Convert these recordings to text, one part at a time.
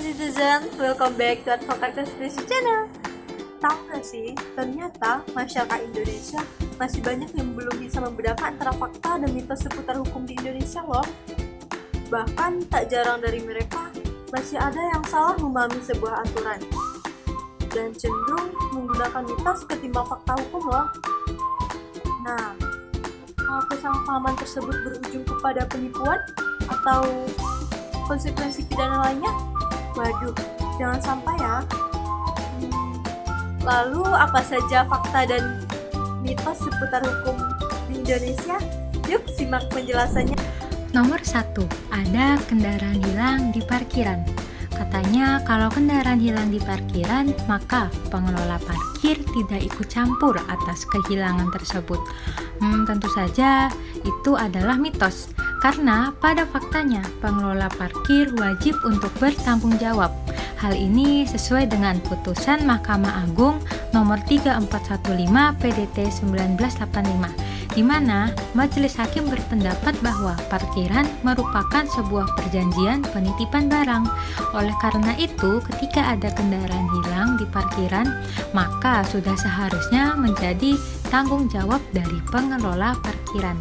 citizen, welcome back to Advokat Konstitusi Channel. Tahu nggak sih, ternyata masyarakat Indonesia masih banyak yang belum bisa membedakan antara fakta dan mitos seputar hukum di Indonesia loh. Bahkan tak jarang dari mereka masih ada yang salah memahami sebuah aturan dan cenderung menggunakan mitos ketimbang fakta hukum loh. Nah, kalau kesalahpahaman tersebut berujung kepada penipuan atau konsekuensi pidana lainnya, waduh, jangan sampai ya. Lalu apa saja fakta dan mitos seputar hukum di Indonesia? Yuk simak penjelasannya. Nomor 1, ada kendaraan hilang di parkiran. Katanya kalau kendaraan hilang di parkiran, maka pengelola parkir tidak ikut campur atas kehilangan tersebut. Tentu saja itu adalah mitos. Karena pada faktanya pengelola parkir wajib untuk bertanggung jawab. Hal ini sesuai dengan putusan Mahkamah Agung nomor 3415 PDT 1985, di mana Majelis Hakim berpendapat bahwa parkiran merupakan sebuah perjanjian penitipan barang. Oleh karena itu, ketika ada kendaraan hilang di parkiran, maka sudah seharusnya menjadi tanggung jawab dari pengelola parkiran.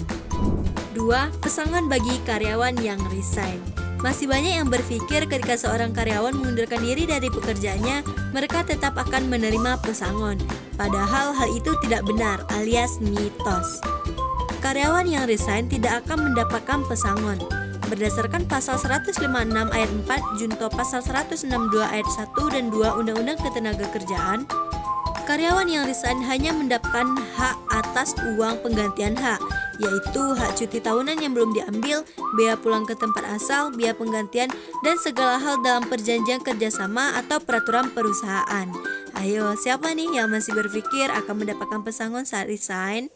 2. Pesangon bagi karyawan yang resign. Masih banyak yang berpikir ketika seorang karyawan mengundurkan diri dari pekerjaannya, mereka tetap akan menerima pesangon. Padahal hal itu tidak benar alias mitos. Karyawan yang resign tidak akan mendapatkan pesangon. Berdasarkan pasal 156 ayat 4 junto pasal 162 ayat 1 dan 2 Undang-Undang Ketenagakerjaan, karyawan yang resign hanya mendapatkan hak atas uang penggantian hak, yaitu hak cuti tahunan yang belum diambil, bea pulang ke tempat asal, bea penggantian, dan segala hal dalam perjanjian kerjasama atau peraturan perusahaan. Ayo, siapa nih yang masih berpikir akan mendapatkan pesangon saat resign?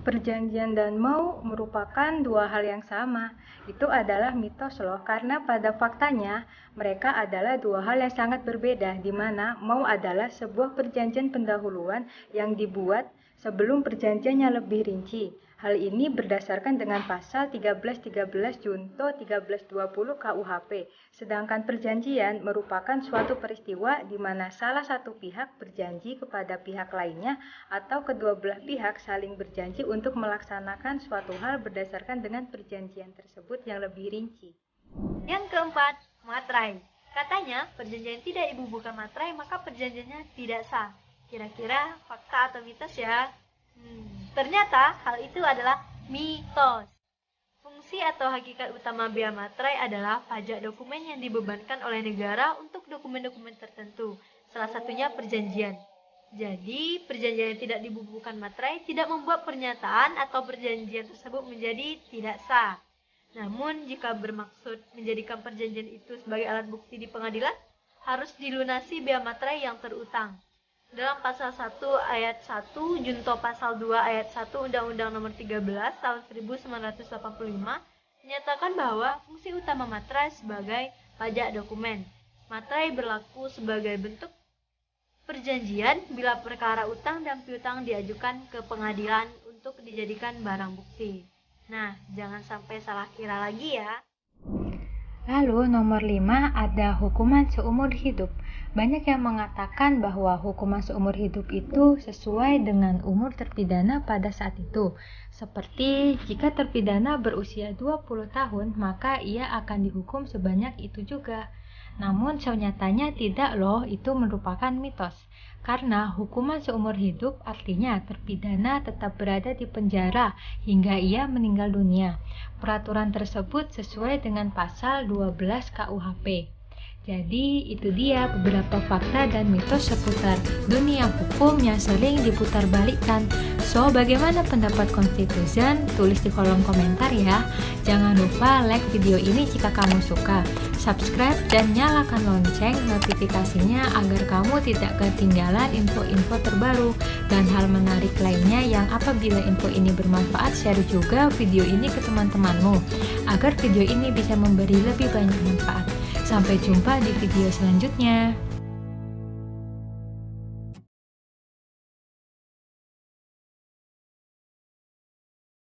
Perjanjian dan mau merupakan dua hal yang sama. Itu adalah mitos loh, karena pada faktanya mereka adalah dua hal yang sangat berbeda, di mana mau adalah sebuah perjanjian pendahuluan yang dibuat sebelum perjanjiannya lebih rinci. Hal ini berdasarkan dengan pasal 1313 junto 1320 KUHP. Sedangkan perjanjian merupakan suatu peristiwa di mana salah satu pihak berjanji kepada pihak lainnya atau kedua belah pihak saling berjanji untuk melaksanakan suatu hal berdasarkan dengan perjanjian tersebut yang lebih rinci. Yang keempat, materai. Katanya perjanjian tidak dibubuhkan materai maka perjanjiannya tidak sah. Kira-kira fakta atau mitos ya? Ternyata hal itu adalah mitos. Fungsi atau hakikat utama bea materai adalah pajak dokumen yang dibebankan oleh negara untuk dokumen-dokumen tertentu, salah satunya perjanjian. Jadi, perjanjian yang tidak dibubuhkan materai tidak membuat pernyataan atau perjanjian tersebut menjadi tidak sah. Namun, jika bermaksud menjadikan perjanjian itu sebagai alat bukti di pengadilan, harus dilunasi bea materai yang terutang. Dalam pasal 1 ayat 1 junto pasal 2 ayat 1 Undang-Undang Nomor 13 tahun 1985 menyatakan bahwa fungsi utama materai sebagai pajak dokumen. Materai berlaku sebagai bentuk perjanjian bila perkara utang dan piutang diajukan ke pengadilan untuk dijadikan barang bukti. Nah, jangan sampai salah kira lagi ya. Lalu nomor 5 ada hukuman seumur hidup. Banyak yang mengatakan bahwa hukuman seumur hidup itu sesuai dengan umur terpidana pada saat itu. Seperti jika terpidana berusia 20 tahun, maka ia akan dihukum sebanyak itu juga. Namun senyatanya tidak loh, itu merupakan mitos. Karena hukuman seumur hidup artinya terpidana tetap berada di penjara hingga ia meninggal dunia. Peraturan tersebut sesuai dengan pasal 12 KUHP. Jadi itu dia beberapa fakta dan mitos seputar dunia hukum yang sering diputarbalikkan. So, bagaimana pendapat konstitusen? Tulis di kolom komentar ya. Jangan lupa like video ini jika kamu suka. Subscribe dan nyalakan lonceng notifikasinya agar kamu tidak ketinggalan info-info terbaru dan hal menarik lainnya yang apabila info ini bermanfaat, share juga video ini ke teman-temanmu agar video ini bisa memberi lebih banyak manfaat. Sampai jumpa di video selanjutnya.